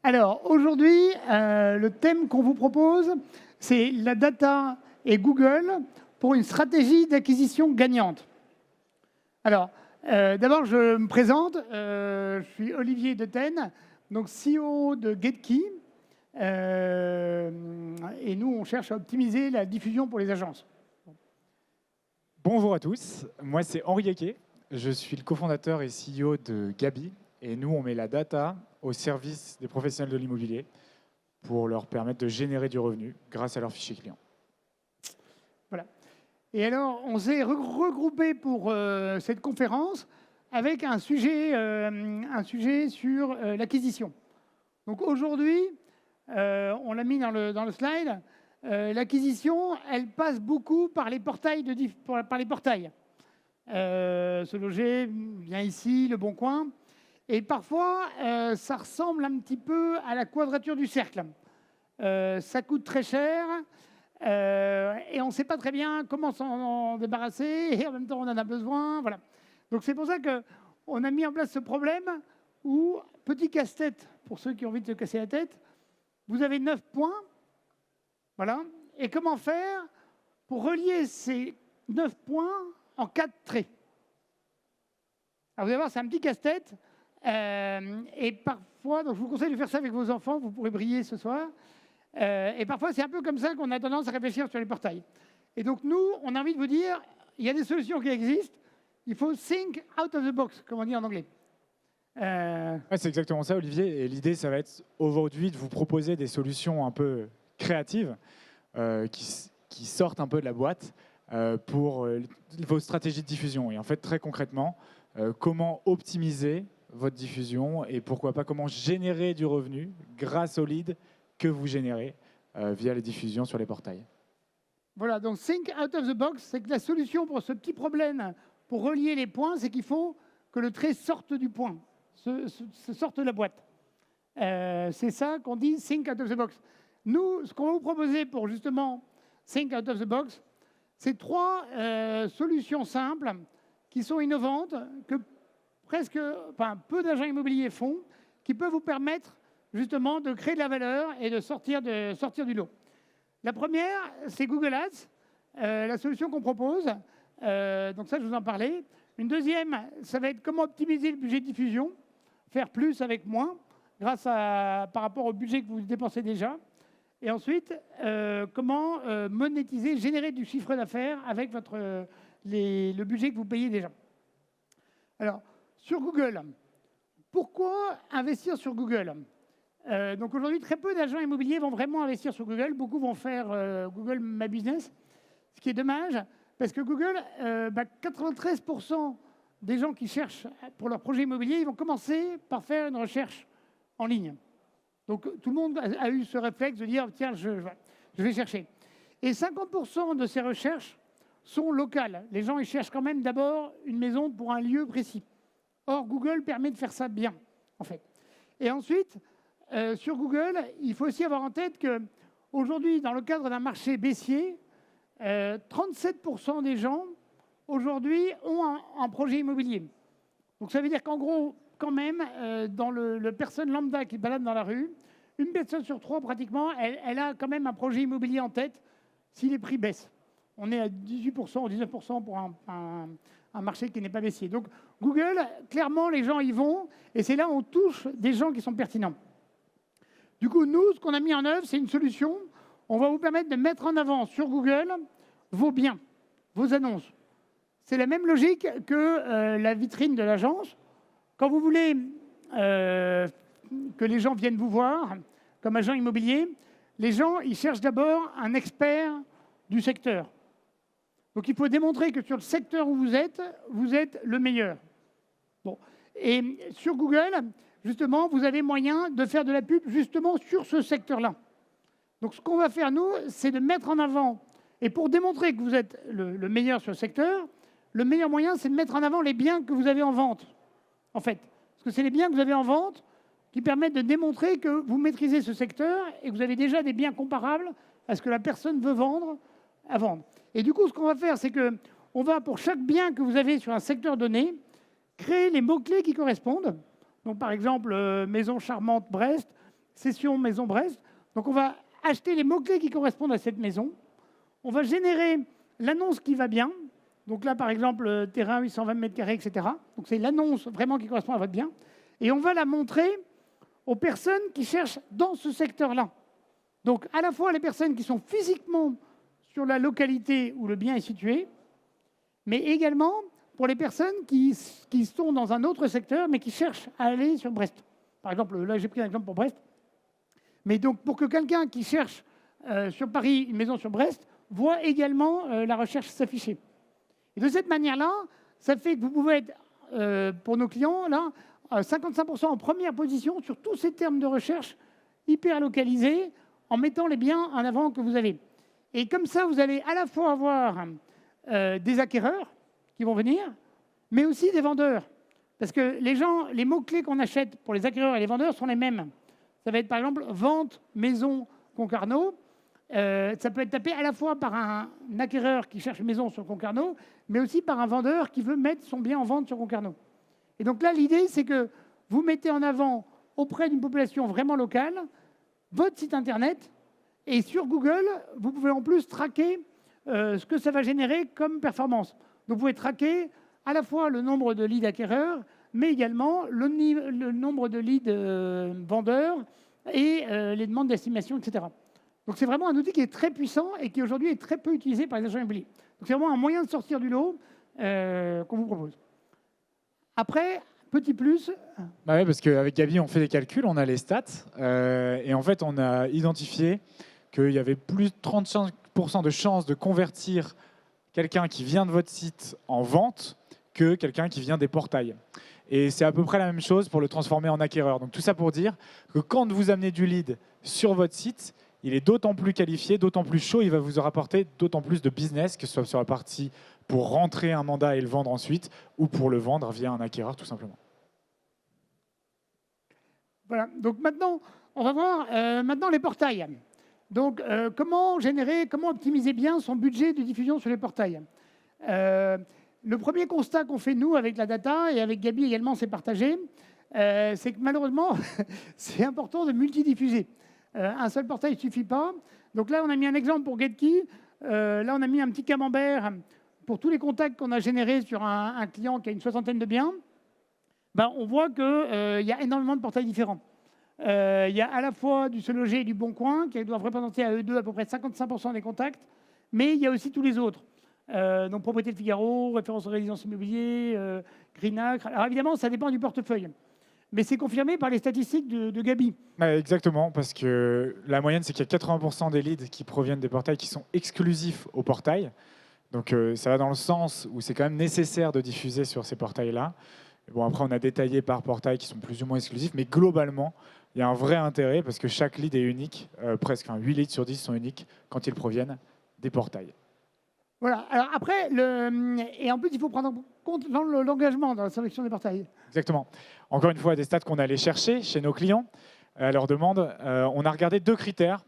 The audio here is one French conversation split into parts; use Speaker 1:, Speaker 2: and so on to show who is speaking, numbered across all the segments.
Speaker 1: Alors, aujourd'hui, le thème qu'on vous propose, c'est la data et Google pour une stratégie d'acquisition gagnante. Alors, d'abord, je me présente. Je suis Olivier Detaine, donc CEO de GetKey. Et nous, on cherche à optimiser la diffusion pour les agences.
Speaker 2: Bonjour à tous, moi c'est Henri Guéquet, je suis le cofondateur et CEO de Gabi. Et nous, on met la data au service des professionnels de l'immobilier pour leur permettre de générer du revenu grâce à leurs fichiers clients.
Speaker 1: Voilà. Et alors, on s'est regroupé pour cette conférence avec un sujet sur l'acquisition. Donc aujourd'hui, on l'a mis dans le slide, l'acquisition, elle passe beaucoup par les portails. Se loger, bien ici, Le Bon Coin. Et parfois, ça ressemble un petit peu à la quadrature du cercle. Ça coûte très cher et on ne sait pas très bien comment s'en débarrasser et en même temps, on en a besoin. Voilà. Donc, c'est pour ça qu'on a mis en place ce problème où, petit casse-tête, pour ceux qui ont envie de se casser la tête, vous avez 9 points. Voilà. Et comment faire pour relier ces 9 points en 4 traits? Alors, vous allez voir, c'est un petit casse-tête. Et parfois, donc je vous conseille de faire ça avec vos enfants, vous pourrez briller ce soir. Et parfois, c'est un peu comme ça qu'on a tendance à réfléchir sur les portails. Et donc, nous, on a envie de vous dire, il y a des solutions qui existent. Il faut think out of the box, comme on dit en anglais.
Speaker 2: Ouais, c'est exactement ça, Olivier. Et l'idée, ça va être aujourd'hui de vous proposer des solutions un peu créatives qui sortent un peu de la boîte pour vos stratégies de diffusion. Et en fait, très concrètement, comment optimiser votre diffusion et pourquoi pas comment générer du revenu grâce aux leads que vous générez via les diffusions sur les portails. Voilà, donc think out of the box, c'est que la solution pour ce petit problème, pour relier les points, c'est qu'il faut que le trait sorte du point, sorte de la boîte. C'est ça qu'on dit think out of the box. Nous, ce qu'on va vous proposer pour justement think out of the box, c'est 3 solutions simples qui sont innovantes, que peu d'agents immobiliers font, qui peuvent vous permettre justement de créer de la valeur et de sortir du lot. La première, c'est Google Ads, la solution qu'on propose. Donc ça, je vous en parlais. Une deuxième, ça va être comment optimiser le budget de diffusion, faire plus avec moins, par rapport au budget que vous dépensez déjà. Et ensuite, comment monétiser, générer du chiffre d'affaires avec le budget que vous payez déjà. Alors, sur Google, pourquoi investir sur Google? Donc aujourd'hui, très peu d'agents immobiliers vont vraiment investir sur Google. Beaucoup vont faire Google My Business, ce qui est dommage, parce que Google, 93% des gens qui cherchent pour leur projet immobilier, ils vont commencer par faire une recherche en ligne. Donc tout le monde a eu ce réflexe de dire, tiens, je vais chercher. Et 50% de ces recherches sont locales. Les gens, ils cherchent quand même d'abord une maison pour un lieu précis. Or, Google permet de faire ça bien, en fait. Et ensuite, sur Google, il faut aussi avoir en tête qu'aujourd'hui, dans le cadre d'un marché baissier, 37% des gens, aujourd'hui, ont un projet immobilier. Donc, ça veut dire qu'en gros, quand même, dans le personne lambda qui balade dans la rue, une personne sur 3, pratiquement, elle a quand même un projet immobilier en tête si les prix baissent. On est à 18% ou 19% pour un marché qui n'est pas baissier. Donc, Google, clairement, les gens y vont, et c'est là où on touche des gens qui sont pertinents. Du coup, nous, ce qu'on a mis en œuvre, c'est une solution. On va vous permettre de mettre en avant sur Google vos biens, vos annonces. C'est la même logique que la vitrine de l'agence. Quand vous voulez que les gens viennent vous voir comme agent immobilier, les gens, ils cherchent d'abord un expert du secteur. Donc, il faut démontrer que sur le secteur où vous êtes le meilleur. Bon. Et sur Google, justement, vous avez moyen de faire de la pub justement sur ce secteur-là. Donc, ce qu'on va faire, nous, c'est de mettre en avant, et pour démontrer que vous êtes le meilleur sur le secteur, le meilleur moyen, c'est de mettre en avant les biens que vous avez en vente, en fait. Parce que c'est les biens que vous avez en vente qui permettent de démontrer que vous maîtrisez ce secteur et que vous avez déjà des biens comparables à ce que la personne veut vendre
Speaker 1: à vendre. Et du coup, ce qu'on va faire, c'est qu'on va, pour chaque bien que vous avez sur un secteur donné, créer les mots-clés qui correspondent. Donc, par exemple, maison charmante Brest, session maison Brest. Donc, on va acheter les mots-clés qui correspondent à cette maison. On va générer l'annonce qui va bien. Donc là, par exemple, terrain 820 m², etc. Donc, c'est l'annonce vraiment qui correspond à votre bien. Et on va la montrer aux personnes qui cherchent dans ce secteur-là. Donc, à la fois les personnes qui sont physiquement sur la localité où le bien est situé, mais également pour les personnes qui sont dans un autre secteur, mais qui cherchent à aller sur Brest. Par exemple, là, j'ai pris un exemple pour Brest. Mais donc, pour que quelqu'un qui cherche sur Paris une maison sur Brest voit également la recherche s'afficher. Et de cette manière-là, ça fait que vous pouvez être, pour nos clients, là, 55% en première position sur tous ces termes de recherche hyper localisés, en mettant les biens en avant que vous avez. Et comme ça, vous allez à la fois avoir des acquéreurs qui vont venir, mais aussi des vendeurs. Parce que les mots-clés qu'on achète pour les acquéreurs et les vendeurs sont les mêmes. Ça va être par exemple vente, maison, Concarneau. Ça peut être tapé à la fois par un acquéreur qui cherche une maison sur Concarneau, mais aussi par un vendeur qui veut mettre son bien en vente sur Concarneau. Et donc là, l'idée, c'est que vous mettez en avant auprès d'une population vraiment locale votre site Internet. Et sur Google, vous pouvez en plus traquer ce que ça va générer comme performance. Donc vous pouvez traquer à la fois le nombre de leads acquéreurs, mais également le nombre de leads vendeurs et les demandes d'estimation, etc. Donc c'est vraiment un outil qui est très puissant et qui aujourd'hui est très peu utilisé par les agents immobiliers. Donc c'est vraiment un moyen de sortir du lot qu'on vous propose. Après, petit plus.
Speaker 2: Bah ouais, parce qu'avec Gabi, on fait des calculs, on a les stats, et en fait, on a identifié qu'il y avait plus de 35% de chances de convertir quelqu'un qui vient de votre site en vente que quelqu'un qui vient des portails. Et c'est à peu près la même chose pour le transformer en acquéreur. Donc tout ça pour dire que quand vous amenez du lead sur votre site, il est d'autant plus qualifié, d'autant plus chaud, il va vous rapporter d'autant plus de business, que ce soit sur la partie pour rentrer un mandat et le vendre ensuite, ou pour le vendre via un acquéreur tout simplement.
Speaker 1: Voilà, donc maintenant, on va voir maintenant les portails. Donc, comment optimiser bien son budget de diffusion sur les portails. Le premier constat qu'on fait, nous, avec la data, et avec Gabi également, c'est partagé, c'est que malheureusement, c'est important de multidiffuser. Un seul portail ne suffit pas. Donc là, on a mis un exemple pour GetKey. Là, on a mis un petit camembert pour tous les contacts qu'on a générés sur un client qui a une 60aine de biens. Ben, on voit qu'il y a énormément de portails différents. Il y a à la fois du Se Loger et du Bon Coin, qui doivent représenter à eux deux à peu près 55% des contacts, mais il y a aussi tous les autres. Donc Propriété de Figaro, Référence aux résidences immobilières, Greenacre. Alors évidemment, ça dépend du portefeuille. Mais c'est confirmé par les statistiques de Gabi.
Speaker 2: Exactement, parce que la moyenne, c'est qu'il y a 80% des leads qui proviennent des portails qui sont exclusifs au portail. Donc ça va dans le sens où c'est quand même nécessaire de diffuser sur ces portails-là. Bon, après, on a détaillé par portail qui sont plus ou moins exclusifs, mais globalement, il y a un vrai intérêt parce que chaque lead est unique. Presque 8 leads sur 10 sont uniques quand ils proviennent des portails.
Speaker 1: Voilà. Alors après, et en plus, il faut prendre en compte l'engagement dans la sélection des portails.
Speaker 2: Exactement. Encore une fois, des stats qu'on allait chercher chez nos clients à leur demande. On a regardé 2 critères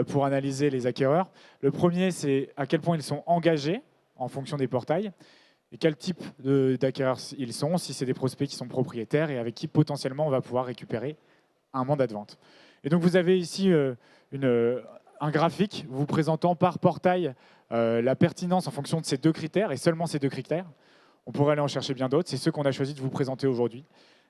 Speaker 2: pour analyser les acquéreurs. Le premier, c'est à quel point ils sont engagés en fonction des portails et quel type d'acquéreurs ils sont, si c'est des prospects qui sont propriétaires et avec qui potentiellement on va pouvoir récupérer un mandat de vente. Et donc vous avez ici un graphique vous présentant par portail la pertinence en fonction de ces 2 critères et seulement ces 2 critères. On pourrait aller en chercher bien d'autres, c'est ceux qu'on a choisi de vous présenter aujourd'hui.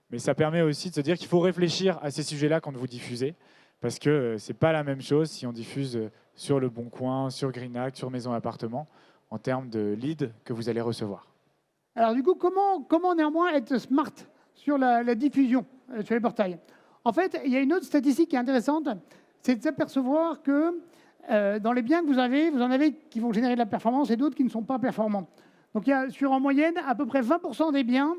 Speaker 2: Mais ça permet aussi de se dire qu'il faut réfléchir à ces sujets-là quand vous diffusez, parce que ce n'est pas la même chose si on diffuse sur Le Bon Coin, sur Greenacre, sur Maison Appartement, en termes de leads que vous allez recevoir.
Speaker 1: Alors du coup, comment néanmoins être smart sur la diffusion sur les portails? En fait, il y a une autre statistique qui est intéressante, c'est de s'apercevoir que dans les biens que vous en avez qui vont générer de la performance et d'autres qui ne sont pas performants. Donc il y a en moyenne à peu près 20% des biens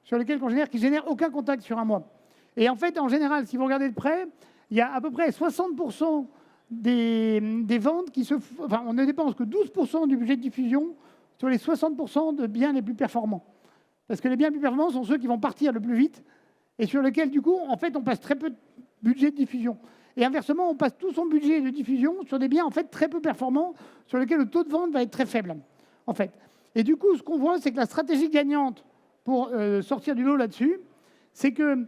Speaker 1: sur lesquels on génère qui ne génèrent aucun contact sur un mois. Et en fait, en général, si vous regardez de près, il y a à peu près 60% des ventes qui se... Enfin, on ne dépense que 12% du budget de diffusion sur les 60% de biens les plus performants. Parce que les biens les plus performants sont ceux qui vont partir le plus vite et sur lesquels, du coup, en fait, on passe très peu de budget de diffusion. Et inversement, on passe tout son budget de diffusion sur des biens en fait très peu performants, sur lesquels le taux de vente va être très faible. En fait. Et du coup, ce qu'on voit, c'est que la stratégie gagnante pour sortir du lot là-dessus, c'est que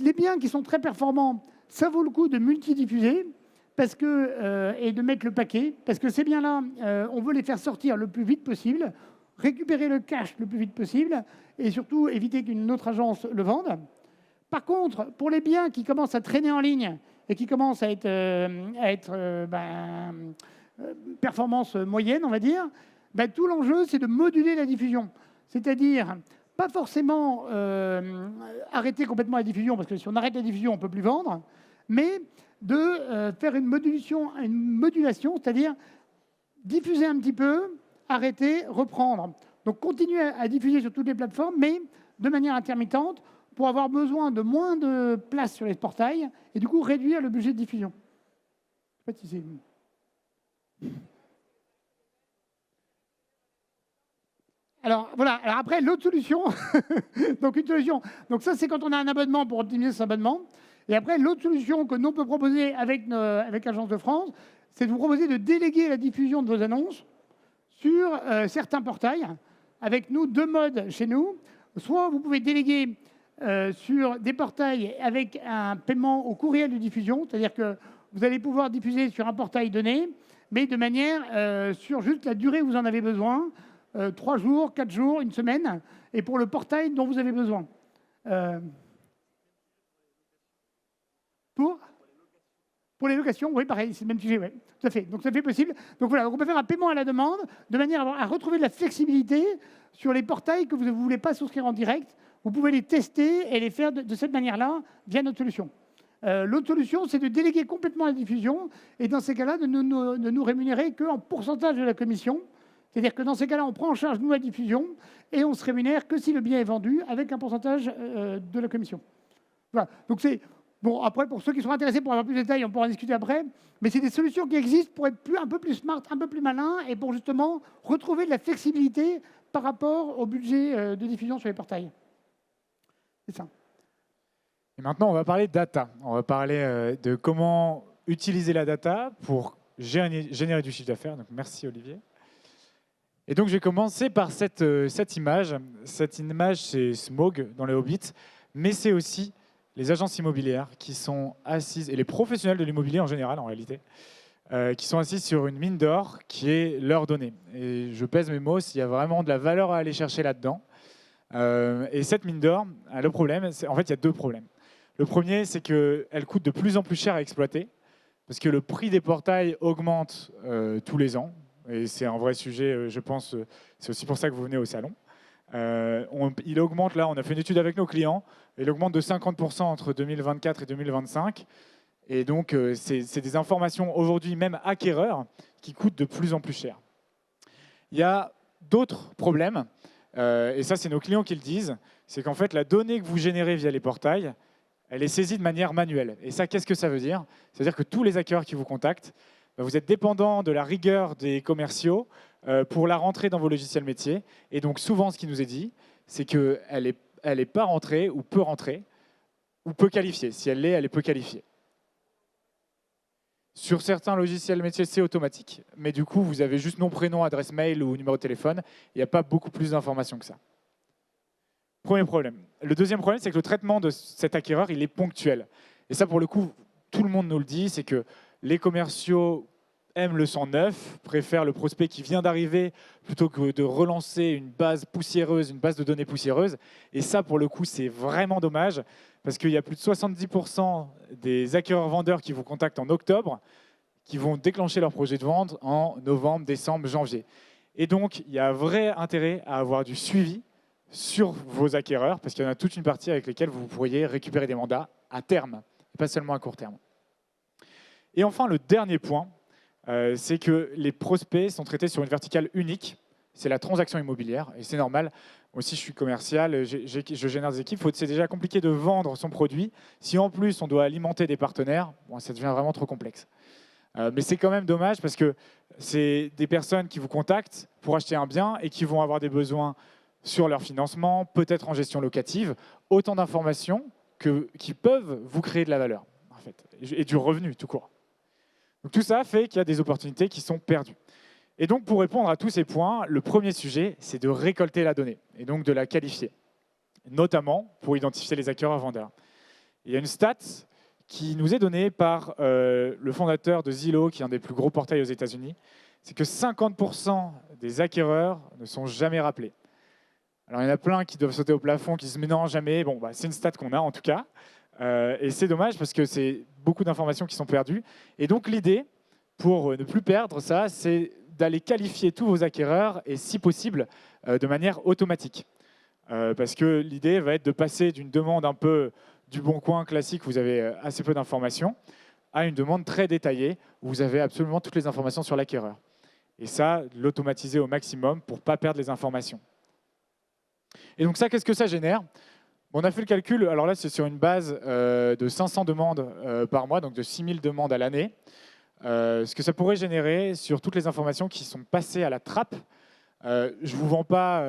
Speaker 1: les biens qui sont très performants, ça vaut le coup de multidiffuser parce que, et de mettre le paquet, parce que ces biens-là, on veut les faire sortir le plus vite possible, récupérer le cash le plus vite possible, et surtout éviter qu'une autre agence le vende. Par contre, pour les biens qui commencent à traîner en ligne et qui commencent à être performance moyenne, on va dire, tout l'enjeu, c'est de moduler la diffusion. C'est-à-dire, pas forcément arrêter complètement la diffusion, parce que si on arrête la diffusion, on ne peut plus vendre, mais de faire une modulation, c'est-à-dire diffuser un petit peu, arrêter, reprendre. Donc continuer à diffuser sur toutes les plateformes, mais de manière intermittente, pour avoir besoin de moins de place sur les portails, et du coup réduire le budget de diffusion. Je sais pas si c'est... Alors voilà, alors après l'autre solution, donc une solution, donc ça c'est quand on a un abonnement pour optimiser son abonnement, et après l'autre solution que nous on peut proposer avec l'Agence de France, c'est de vous proposer de déléguer la diffusion de vos annonces sur certains portails, avec nous 2 modes chez nous, soit vous pouvez déléguer sur des portails avec un paiement au courriel de diffusion, c'est-à-dire que vous allez pouvoir diffuser sur un portail donné, mais de manière sur juste la durée où vous en avez besoin, 3 jours, 4 jours, 1 semaine, et pour le portail dont vous avez besoin. Pour les locations, oui, pareil, c'est le même sujet, oui, tout à fait. Donc ça fait possible. Donc voilà, on peut faire un paiement à la demande de manière à retrouver de la flexibilité sur les portails que vous ne voulez pas souscrire en direct. Vous pouvez les tester et les faire de cette manière-là via notre solution. L'autre solution, c'est de déléguer complètement la diffusion et dans ces cas-là, de nous rémunérer qu'en pourcentage de la commission. C'est-à-dire que dans ces cas-là, on prend en charge, nous, la diffusion et on se rémunère que si le bien est vendu avec un pourcentage de la commission. Voilà. Donc c'est... Bon, après, pour ceux qui sont intéressés pour avoir plus de détails, on pourra en discuter après. Mais c'est des solutions qui existent pour être un peu plus smart, un peu plus malin et pour justement retrouver de la flexibilité par rapport au budget de diffusion sur les portails. C'est ça.
Speaker 2: Et maintenant, on va parler de data. On va parler de comment utiliser la data pour générer du chiffre d'affaires. Donc, merci Olivier. Et donc, je vais commencer par cette image. Cette image, c'est Smaug dans les Hobbits, mais c'est aussi les agences immobilières qui sont assises, et les professionnels de l'immobilier en général, en réalité, qui sont assises sur une mine d'or qui est leurs données. Et je pèse mes mots, s'il y a vraiment de la valeur à aller chercher là-dedans. Et cette mine d'or, le problème, en fait, il y a 2 problèmes. Le premier, c'est qu'elle coûte de plus en plus cher à exploiter, parce que le prix des portails augmente tous les ans. Et c'est un vrai sujet, je pense, c'est aussi pour ça que vous venez au salon. Il augmente, là, on a fait une étude avec nos clients, il augmente de 50% entre 2024 et 2025. Et donc, c'est des informations aujourd'hui, même acquéreurs, qui coûtent de plus en plus cher. Il y a d'autres problèmes, et ça, c'est nos clients qui le disent, c'est qu'en fait, la donnée que vous générez via les portails, elle est saisie de manière manuelle. Et ça, qu'est-ce que ça veut dire? C'est-à-dire que tous les acquéreurs qui vous contactent, vous êtes dépendant de la rigueur des commerciaux pour la rentrée dans vos logiciels métiers. Et donc, souvent, ce qui nous est dit, c'est qu'elle n'est pas rentrée ou peu rentrée, ou peu qualifiée. Si elle est peu qualifiée. Sur certains logiciels métiers, c'est automatique. Mais du coup, vous avez juste nom, prénom, adresse mail ou numéro de téléphone. Il n'y a pas beaucoup plus d'informations que ça. Premier problème. Le deuxième problème, c'est que le traitement de cet acquéreur, il est ponctuel. Et ça, pour le coup, tout le monde nous le dit, c'est que les commerciaux aiment le sang neuf, préfèrent le prospect qui vient d'arriver plutôt que de relancer une base poussiéreuse, une base de données poussiéreuse. Et ça, pour le coup, c'est vraiment dommage parce qu'il y a plus de 70% des acquéreurs-vendeurs qui vous contactent en octobre qui vont déclencher leur projet de vente en novembre, décembre, janvier. Et donc, il y a un vrai intérêt à avoir du suivi sur vos acquéreurs parce qu'il y en a toute une partie avec lesquelles vous pourriez récupérer des mandats à terme, et pas seulement à court terme. Et enfin, le dernier point, c'est que les prospects sont traités sur une verticale unique. C'est la transaction immobilière, et c'est normal. Moi aussi, je suis commercial, je génère des équipes. C'est déjà compliqué de vendre son produit. Si en plus, on doit alimenter des partenaires, bon, ça devient vraiment trop complexe. Mais c'est quand même dommage parce que c'est des personnes qui vous contactent pour acheter un bien et qui vont avoir des besoins sur leur financement, peut-être en gestion locative, autant d'informations qui peuvent vous créer de la valeur. fait, et du revenu tout court. Donc tout ça fait qu'il y a des opportunités qui sont perdues. Et donc pour répondre à tous ces points, le premier sujet, c'est de récolter la donnée et donc de la qualifier, notamment pour identifier les acquéreurs-vendeurs. Il y a une stat qui nous est donnée par le fondateur de Zillow, qui est un des plus gros portails aux États-Unis, c'est que 50% des acquéreurs ne sont jamais rappelés. Alors il y en a plein qui doivent sauter au plafond, qui se disent mais non, jamais. Bon, c'est une stat qu'on a en tout cas. Et c'est dommage parce que c'est beaucoup d'informations qui sont perdues. Et donc l'idée, pour ne plus perdre ça, c'est d'aller qualifier tous vos acquéreurs et si possible de manière automatique. Parce que l'idée va être de passer d'une demande un peu du bon coin classique, où vous avez assez peu d'informations, à une demande très détaillée, où vous avez absolument toutes les informations sur l'acquéreur. Et ça, l'automatiser au maximum pour ne pas perdre les informations. Et donc ça, qu'est-ce que ça génère ? On a fait le calcul, alors là c'est sur une base de 500 demandes par mois, donc de 6000 demandes à l'année. Ce que ça pourrait générer sur toutes les informations qui sont passées à la trappe. Je ne vous vends pas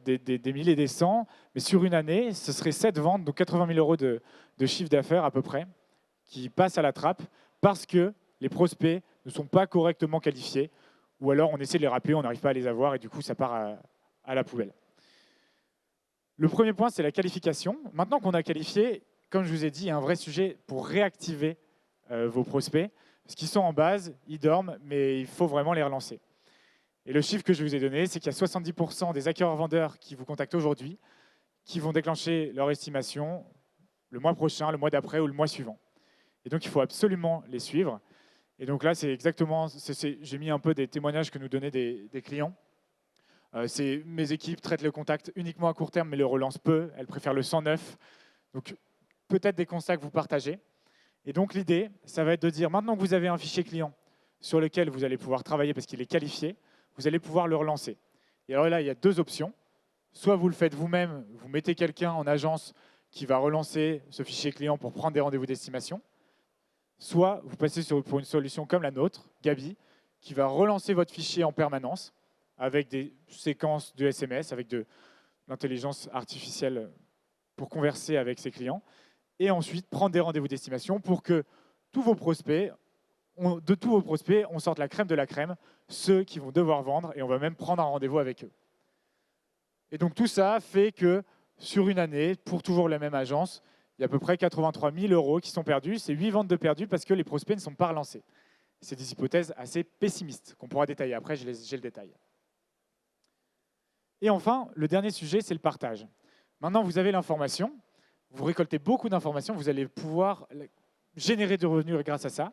Speaker 2: des milliers et des cents, mais sur une année, ce serait 7 ventes, donc 80 000 euros de chiffre d'affaires à peu près, qui passent à la trappe parce que les prospects ne sont pas correctement qualifiés, ou alors on essaie de les rappeler, on n'arrive pas à les avoir, et du coup ça part à la poubelle. Le premier point, c'est la qualification. Maintenant qu'on a qualifié, comme je vous ai dit, il y a un vrai sujet pour réactiver vos prospects. Parce qu'ils sont en base, ils dorment, mais il faut vraiment les relancer. Et le chiffre que je vous ai donné, c'est qu'il y a 70% des acquéreurs-vendeurs qui vous contactent aujourd'hui qui vont déclencher leur estimation le mois prochain, le mois d'après ou le mois suivant. Et donc, il faut absolument les suivre. Et donc là, c'est exactement, j'ai mis un peu des témoignages que nous donnaient des clients. Mes équipes traitent le contact uniquement à court terme, mais le relancent peu. Elles préfèrent le 109. Donc, peut-être des constats que vous partagez. Et donc, l'idée, ça va être de dire, maintenant que vous avez un fichier client sur lequel vous allez pouvoir travailler parce qu'il est qualifié, vous allez pouvoir le relancer. Et alors là, il y a deux options. Soit vous le faites vous-même, vous mettez quelqu'un en agence qui va relancer ce fichier client pour prendre des rendez-vous d'estimation. Soit vous passez pour une solution comme la nôtre, Gabi, qui va relancer votre fichier en permanence avec des séquences de SMS, avec de l'intelligence artificielle pour converser avec ses clients, et ensuite prendre des rendez-vous d'estimation pour que de tous vos prospects, on sorte la crème de la crème, ceux qui vont devoir vendre, et on va même prendre un rendez-vous avec eux. Et donc tout ça fait que sur une année, pour toujours la même agence, il y a à peu près 83 000 euros qui sont perdus. C'est 8 ventes de perdus parce que les prospects ne sont pas relancés. C'est des hypothèses assez pessimistes qu'on pourra détailler. Après, j'ai le détail. Et enfin, le dernier sujet, c'est le partage. Maintenant, vous avez l'information. Vous récoltez beaucoup d'informations. Vous allez pouvoir générer de revenus grâce à ça.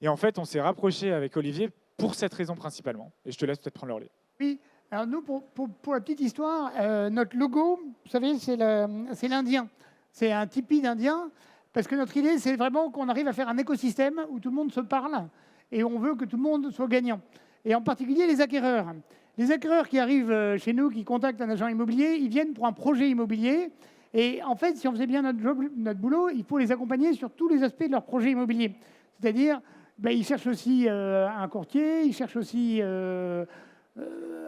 Speaker 2: Et en fait, on s'est rapproché avec Olivier pour cette raison principalement. Et je te laisse peut-être prendre le relais.
Speaker 1: Oui, alors nous, pour la petite histoire, notre logo, vous savez, c'est l'Indien. C'est un tipi d'Indien, parce que notre idée, c'est vraiment qu'on arrive à faire un écosystème où tout le monde se parle et on veut que tout le monde soit gagnant. Et en particulier les acquéreurs. Les acquéreurs qui arrivent chez nous, qui contactent un agent immobilier, ils viennent pour un projet immobilier. Et en fait, si on faisait bien notre boulot, il faut les accompagner sur tous les aspects de leur projet immobilier. C'est-à-dire, ils cherchent aussi un courtier, ils cherchent aussi...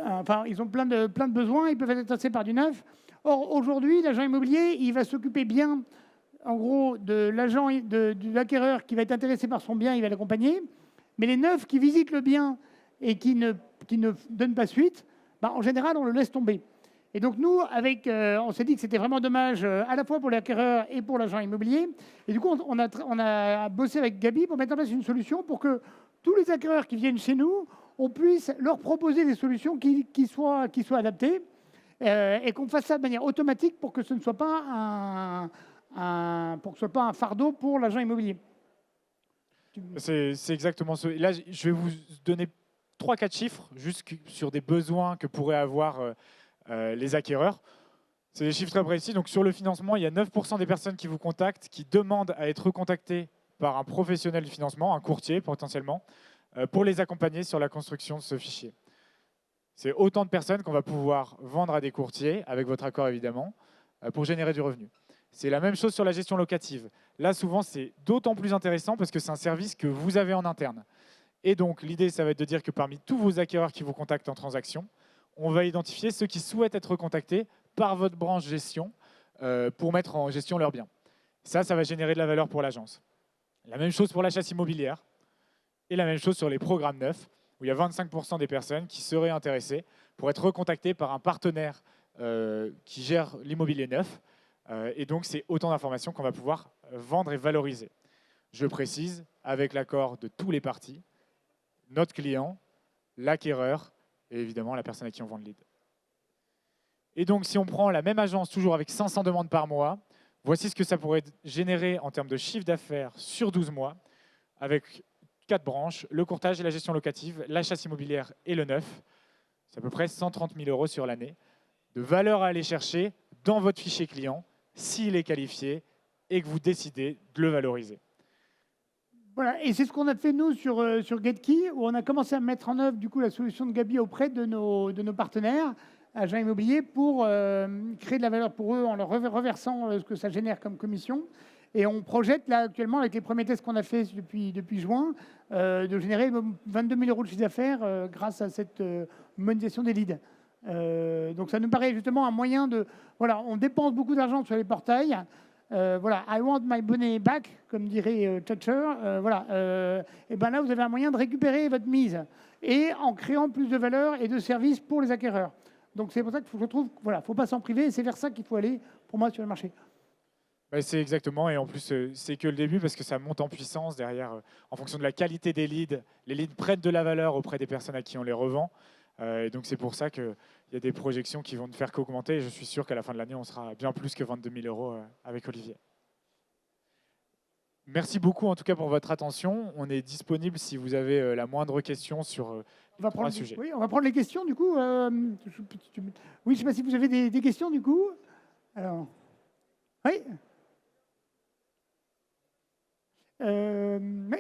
Speaker 1: enfin, ils ont plein de besoins, ils peuvent être intéressés par du neuf. Or, aujourd'hui, l'agent immobilier, il va s'occuper bien, en gros, de l'acquéreur qui va être intéressé par son bien, il va l'accompagner. Mais les neufs qui visitent le bien et qui ne donnent pas suite, en général, on le laisse tomber. Et donc, nous, on s'est dit que c'était vraiment dommage, à la fois pour l'acquéreur et pour l'agent immobilier. Et du coup, on a bossé avec Gabi pour mettre en place une solution pour que tous les acquéreurs qui viennent chez nous, on puisse leur proposer des solutions qui soient adaptées et qu'on fasse ça de manière automatique pour que ce ne soit pas un fardeau pour l'agent immobilier.
Speaker 2: C'est exactement ça. Là, je vais vous donner 3-4 chiffres juste sur des besoins que pourraient avoir les acquéreurs. C'est des chiffres très précis. Donc, sur le financement, il y a 9% des personnes qui vous contactent qui demandent à être recontactées par un professionnel du financement, un courtier potentiellement, pour les accompagner sur la construction de ce fichier. C'est autant de personnes qu'on va pouvoir vendre à des courtiers, avec votre accord évidemment, pour générer du revenu. C'est la même chose sur la gestion locative. Là, souvent, c'est d'autant plus intéressant parce que c'est un service que vous avez en interne. Et donc, l'idée, ça va être de dire que parmi tous vos acquéreurs qui vous contactent en transaction, on va identifier ceux qui souhaitent être contactés par votre branche gestion pour mettre en gestion leurs biens. Ça va générer de la valeur pour l'agence. La même chose pour la chasse immobilière et la même chose sur les programmes neufs, où il y a 25% des personnes qui seraient intéressées pour être recontactées par un partenaire qui gère l'immobilier neuf. Et donc, c'est autant d'informations qu'on va pouvoir vendre et valoriser. Je précise, avec l'accord de tous les parties, notre client, l'acquéreur et évidemment la personne à qui on vend le lead. Et donc, si on prend la même agence, toujours avec 500 demandes par mois, voici ce que ça pourrait générer en termes de chiffre d'affaires sur 12 mois, avec 4 branches, le courtage et la gestion locative, la chasse immobilière et le neuf. C'est à peu près 130 000 € sur l'année de valeur à aller chercher dans votre fichier client, s'il est qualifié et que vous décidez de le valoriser.
Speaker 1: Voilà, et c'est ce qu'on a fait nous sur GetKey, où on a commencé à mettre en œuvre du coup la solution de Gabi auprès de nos partenaires agents immobiliers pour créer de la valeur pour eux en leur reversant ce que ça génère comme commission. Et on projette là actuellement, avec les premiers tests qu'on a fait depuis juin, de générer 22 000 € de chiffre d'affaires grâce à cette monétisation des leads. Donc ça nous paraît justement un moyen de... Voilà, on dépense beaucoup d'argent sur les portails. Voilà, I want my money back, comme dirait Thatcher. Et ben là, vous avez un moyen de récupérer votre mise et en créant plus de valeur et de services pour les acquéreurs. Donc c'est pour ça que je trouve, voilà, faut pas s'en priver. Et c'est vers ça qu'il faut aller, pour moi, sur le marché.
Speaker 2: C'est exactement, et en plus, c'est que le début parce que ça monte en puissance derrière. En fonction de la qualité des leads, les leads prennent de la valeur auprès des personnes à qui on les revend. Et donc c'est pour ça qu'il y a des projections qui vont ne faire qu'augmenter. Et je suis sûr qu'à la fin de l'année, on sera bien plus que 22 000 € avec Olivier. Merci beaucoup en tout cas pour votre attention. On est disponible si vous avez la moindre question sur trois sujets.
Speaker 1: Oui, on va prendre les questions du coup. Oui, je ne sais pas si vous avez des questions du coup. Alors, oui. Oui.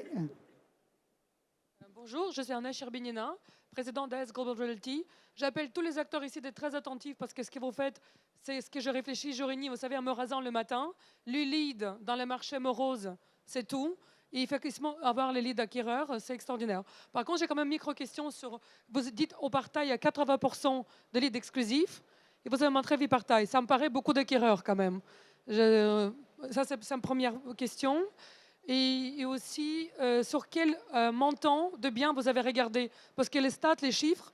Speaker 3: Bonjour, je suis Anna Cherbignina, présidente d'AS Global Realty. J'appelle tous les acteurs ici d'être très attentifs parce que ce que vous faites, c'est ce que je réfléchis jour et nuit. Vous savez, en me rasant le matin, le lead dans les marchés moroses, c'est tout. Et effectivement, avoir les leads acquéreurs, c'est extraordinaire. Par contre, j'ai quand même une micro-question sur... Vous dites au partage, il y a 80% de leads exclusifs et vous avez montré partage. Ça me paraît beaucoup d'acquéreurs quand même. Ça, c'est une première question. Et aussi, sur quel montant de biens vous avez regardé? Parce que les stats, les chiffres,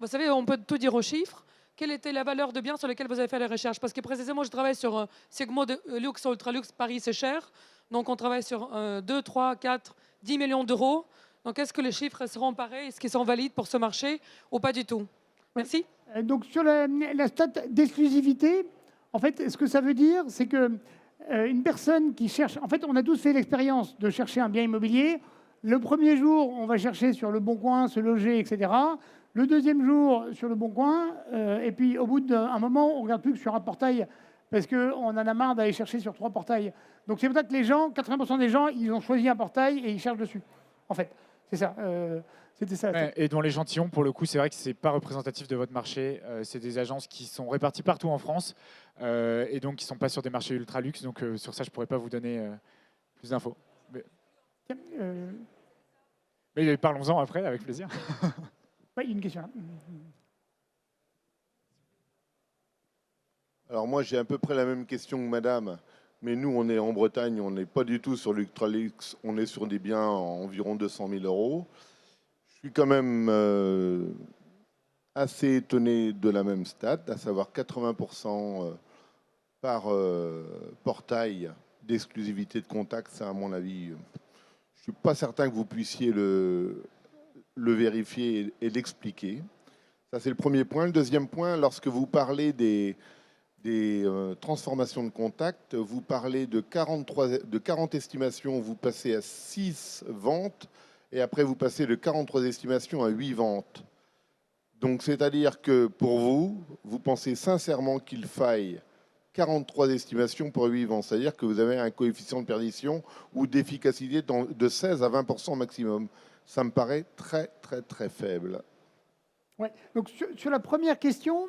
Speaker 3: vous savez, on peut tout dire aux chiffres. Quelle était la valeur de biens sur lesquels vous avez fait les recherches? Parce que précisément, je travaille sur un segment de luxe, ultra-luxe, Paris, c'est cher. Donc, on travaille sur 2, 3, 4, 10 millions d'euros. Donc, est-ce que les chiffres seront pareils? Est-ce qu'ils sont valides pour ce marché ou pas du tout? Merci.
Speaker 1: Donc, sur la stat d'exclusivité, en fait, ce que ça veut dire, c'est que une personne qui cherche... En fait, on a tous fait l'expérience de chercher un bien immobilier. Le premier jour, on va chercher sur Le Bon Coin, se loger, etc. Le deuxième jour, sur Le Bon Coin. Et puis, au bout d'un moment, on ne regarde plus que sur un portail parce qu'on en a marre d'aller chercher sur 3 portails. Donc, c'est pour ça que les gens, 80% des gens, ils ont choisi un portail et ils cherchent dessus. En fait, c'est ça. C'était ça.
Speaker 2: Ouais, et dans l'échantillon, pour le coup, c'est vrai que ce n'est pas représentatif de votre marché. C'est des agences qui sont réparties partout en France et donc qui ne sont pas sur des marchés ultra luxe. Donc sur ça, je ne pourrais pas vous donner plus d'infos. Mais parlons-en après, avec plaisir.
Speaker 1: Oui, il y a une question là.
Speaker 4: Alors moi, j'ai à peu près la même question que madame. Mais nous, on est en Bretagne, on n'est pas du tout sur l'ultra-luxe. On est sur des biens à environ 200 000 €. Je suis quand même assez étonné de la même stat, à savoir 80% par portail d'exclusivité de contact. Ça, à mon avis, je ne suis pas certain que vous puissiez le vérifier et l'expliquer. Ça, c'est le premier point. Le deuxième point, lorsque vous parlez des transformations de contact, vous parlez de 40 estimations, vous passez à 6 ventes, et après vous passez de 43 estimations à 8 ventes. Donc c'est-à-dire que pour vous, vous pensez sincèrement qu'il faille 43 estimations pour 8 ventes, c'est-à-dire que vous avez un coefficient de perdition ou d'efficacité de 16 à 20% maximum. Ça me paraît très très très faible.
Speaker 1: Ouais. Donc sur la première question,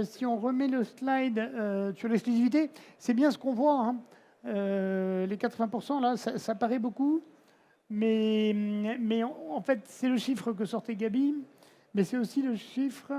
Speaker 1: si on remet le slide sur l'exclusivité, c'est bien ce qu'on voit. Hein. Les 80%, là, ça paraît beaucoup. Mais en fait, c'est le chiffre que sortait Gabi. Mais c'est aussi le chiffre...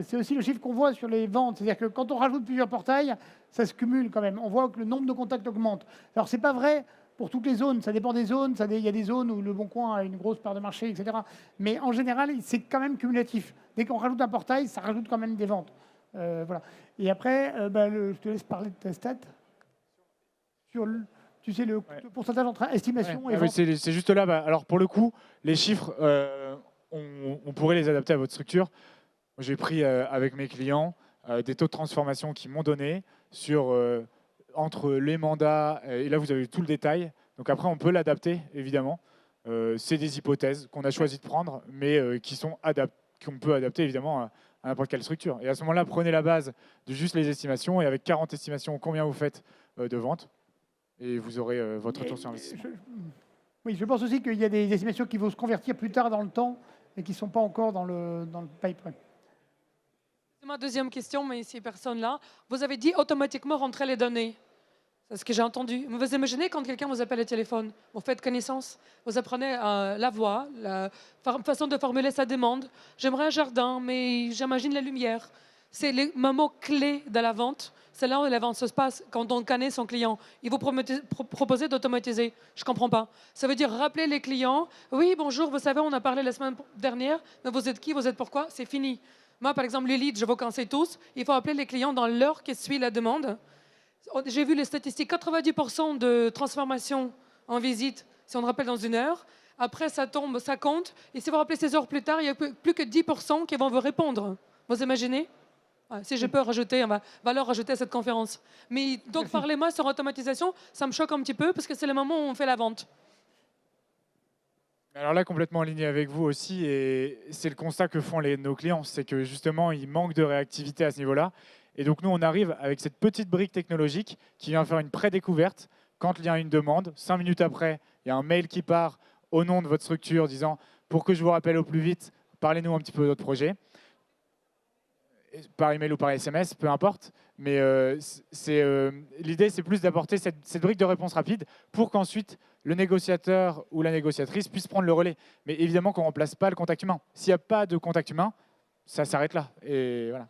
Speaker 1: c'est aussi le chiffre qu'on voit sur les ventes. C'est-à-dire que quand on rajoute plusieurs portails, ça se cumule quand même. On voit que le nombre de contacts augmente. Alors, c'est pas vrai pour toutes les zones. Ça dépend des zones. Il y a des zones où le Bon Coin a une grosse part de marché, etc. Mais en général, c'est quand même cumulatif. Dès qu'on rajoute un portail, ça rajoute quand même des ventes. Voilà. Et après, je te laisse parler de ta stat. Sur tu sais, le pourcentage entre estimation et vente.
Speaker 2: C'est juste là. Alors, pour le coup, les chiffres, on pourrait les adapter à votre structure. J'ai pris avec mes clients des taux de transformation qu'ils m'ont donné sur entre les mandats, et là vous avez tout le détail. Donc après, on peut l'adapter, évidemment. C'est des hypothèses qu'on a choisi de prendre, mais qu'on peut adapter, évidemment, à n'importe quelle structure. Et à ce moment-là, prenez la base de juste les estimations, et avec 40 estimations, combien vous faites de ventes, et vous aurez votre retour sur investissement.
Speaker 1: Oui, je pense aussi qu'il y a des estimations qui vont se convertir plus tard dans le temps et qui ne sont pas encore dans le pipe.
Speaker 3: C'est ma deuxième question, mais ici, personne là. Vous avez dit automatiquement rentrer les données. C'est ce que j'ai entendu. Vous imaginez quand quelqu'un vous appelle au téléphone, vous faites connaissance, vous apprenez la voix, la façon de formuler sa demande. J'aimerais un jardin, mais j'imagine la lumière. C'est les moments clés de la vente. C'est là où la vente se passe quand on connaît son client. Il vous proposez d'automatiser. Je ne comprends pas. Ça veut dire rappeler les clients. Oui, bonjour, vous savez, on a parlé la semaine dernière, mais vous êtes qui, vous êtes pourquoi? C'est fini. Moi, par exemple, les leads, je vous conseille tous. Il faut appeler les clients dans l'heure qui suit la demande. J'ai vu les statistiques, 90% de transformation en visite, si on rappelle dans une heure. Après, ça tombe, ça compte. Et si vous rappelez 16 heures plus tard, il n'y a plus que 10% qui vont vous répondre. Vous imaginez? Si je peux rajouter, on va leur rajouter à cette conférence. Mais donc, parlez-moi sur automatisation, ça me choque un petit peu parce que c'est le moment où on fait la vente.
Speaker 2: Alors là, complètement aligné avec vous aussi, et c'est le constat que font nos clients, c'est que justement, ils manquent de réactivité à ce niveau-là. Et donc nous, on arrive avec cette petite brique technologique qui vient faire une pré-découverte. Quand il y a une demande, 5 minutes après, il y a un mail qui part au nom de votre structure disant « Pour que je vous rappelle au plus vite, parlez-nous un petit peu de votre projet ». Par email ou par SMS, peu importe. Mais l'idée, c'est plus d'apporter cette brique de réponse rapide pour qu'ensuite le négociateur ou la négociatrice puisse prendre le relais. Mais évidemment qu'on ne remplace pas le contact humain. S'il n'y a pas de contact humain, ça s'arrête là. Et voilà.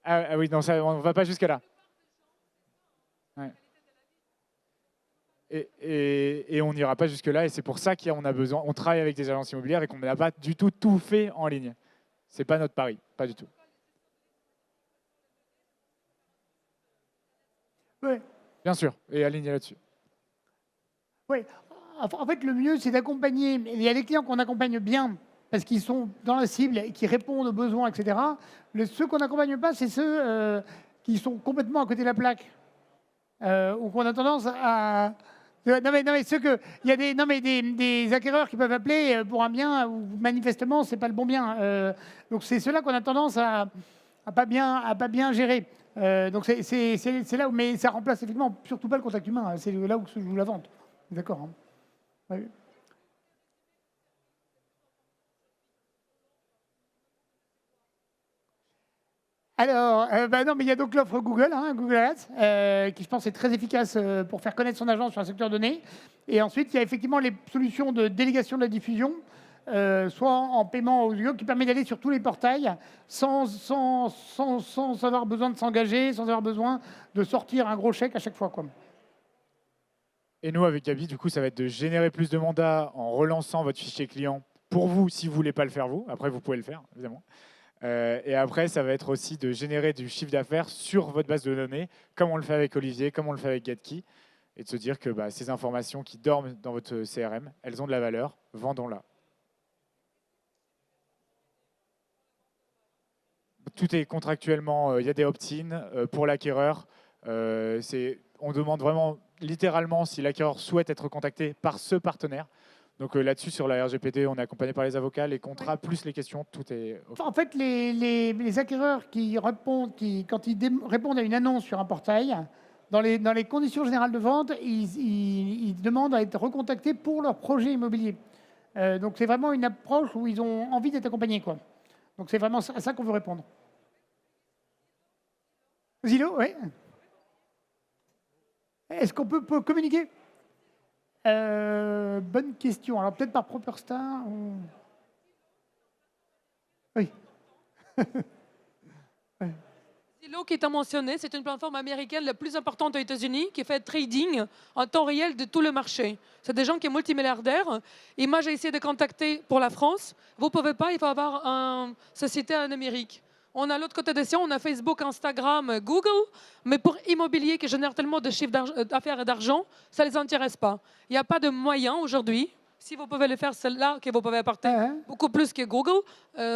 Speaker 2: Ah oui, non, on ne va pas jusqu'à là. Ouais. Et on n'ira pas jusque-là, et c'est pour ça qu'on a besoin. On travaille avec des agences immobilières et qu'on n'a pas du tout fait en ligne. C'est pas notre pari, pas du tout.
Speaker 1: Oui.
Speaker 2: Bien sûr, et aligné là-dessus.
Speaker 1: Oui. En fait, le mieux, c'est d'accompagner. Il y a des clients qu'on accompagne bien parce qu'ils sont dans la cible et qui répondent aux besoins, etc. Ceux qu'on n'accompagne pas, c'est ceux qui sont complètement à côté de la plaque, ou qu'on a tendance à... Non mais ceux que il y a des acquéreurs qui peuvent appeler pour un bien où manifestement c'est pas le bon bien. Donc c'est ceux-là qu'on a tendance à pas bien gérer. Donc c'est là où, mais ça remplace effectivement surtout pas le contact humain. C'est là où se joue la vente. D'accord. Hein. Ouais. Alors, non, mais il y a donc l'offre Google, hein, Google Ads, qui je pense est très efficace pour faire connaître son agence sur un secteur donné. Et ensuite, il y a effectivement les solutions de délégation de la diffusion, soit en paiement aux yeux, qui permet d'aller sur tous les portails sans avoir besoin de s'engager, sans avoir besoin de sortir un gros chèque à chaque fois, quoi.
Speaker 2: Et nous, avec Gabi, du coup, ça va être de générer plus de mandats en relançant votre fichier client pour vous, si vous ne voulez pas le faire vous. Après, vous pouvez le faire, évidemment. Et après, ça va être aussi de générer du chiffre d'affaires sur votre base de données, comme on le fait avec Olivier, comme on le fait avec GetKey, et de se dire que ces informations qui dorment dans votre CRM, elles ont de la valeur, vendons-la. Tout est contractuellement, il y a des opt-in pour l'acquéreur. On demande vraiment, littéralement, si l'acquéreur souhaite être contacté par ce partenaire. Donc là-dessus, sur la RGPD, on est accompagné par les avocats, les contrats, oui, plus les questions, tout est...
Speaker 1: En fait, les acquéreurs qui répondent, quand ils répondent à une annonce sur un portail, dans les conditions générales de vente, ils demandent à être recontactés pour leur projet immobilier. Donc c'est vraiment une approche où ils ont envie d'être accompagnés, quoi. Donc c'est vraiment à ça qu'on veut répondre. Zillow, oui. Est-ce qu'on peut communiquer ? Bonne question. Alors peut-être par ProperStar ou... Oui.
Speaker 3: Ouais. Zillow qui t'a mentionné, c'est une plateforme américaine la plus importante aux États-Unis qui fait trading en temps réel de tout le marché. C'est des gens qui sont multimilliardaires. Et moi, j'ai essayé de contacter pour la France. Vous ne pouvez pas, il faut avoir une société en Amérique. On a l'autre côté des on a Facebook, Instagram, Google, mais pour immobilier qui génère tellement de chiffres d'affaires et d'argent, ça ne les intéresse pas. Il n'y a pas de moyens aujourd'hui. Si vous pouvez le faire, c'est là que vous pouvez apporter beaucoup plus que Google.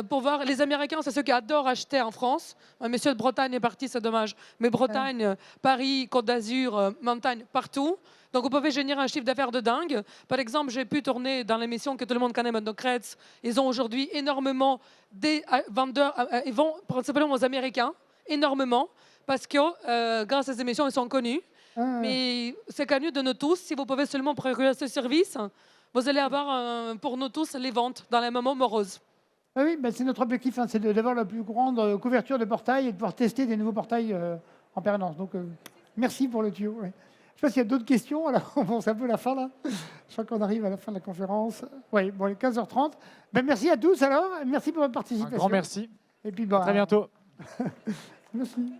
Speaker 3: Pour voir, les Américains, c'est ceux qui adorent acheter en France. Monsieur de Bretagne est parti, c'est dommage. Mais Bretagne, Paris, Côte d'Azur, montagne, partout. Donc, vous pouvez générer un chiffre d'affaires de dingue. Par exemple, j'ai pu tourner dans l'émission que tout le monde connaît maintenant, Kretz. Ils ont aujourd'hui énormément des vendeurs. Ils vont principalement aux Américains, énormément, parce que grâce à ces émissions, ils sont connus. Mais c'est connu de nous tous. Si vous pouvez seulement procurer ce service, vous allez avoir pour nous tous les ventes dans les moments moroses.
Speaker 1: Oui, ben c'est notre objectif, c'est d'avoir la plus grande couverture de portails et de pouvoir tester des nouveaux portails en permanence. Donc, merci pour le tuyau. Ouais. Je ne sais pas s'il y a d'autres questions. Alors, c'est un peu la fin, là. Je crois qu'on arrive à la fin de la conférence. Oui, bon, il est 15h30. Ben, merci à tous, alors. Merci pour votre participation.
Speaker 2: Un grand merci.
Speaker 1: Et puis,
Speaker 2: à très bientôt.
Speaker 1: Merci.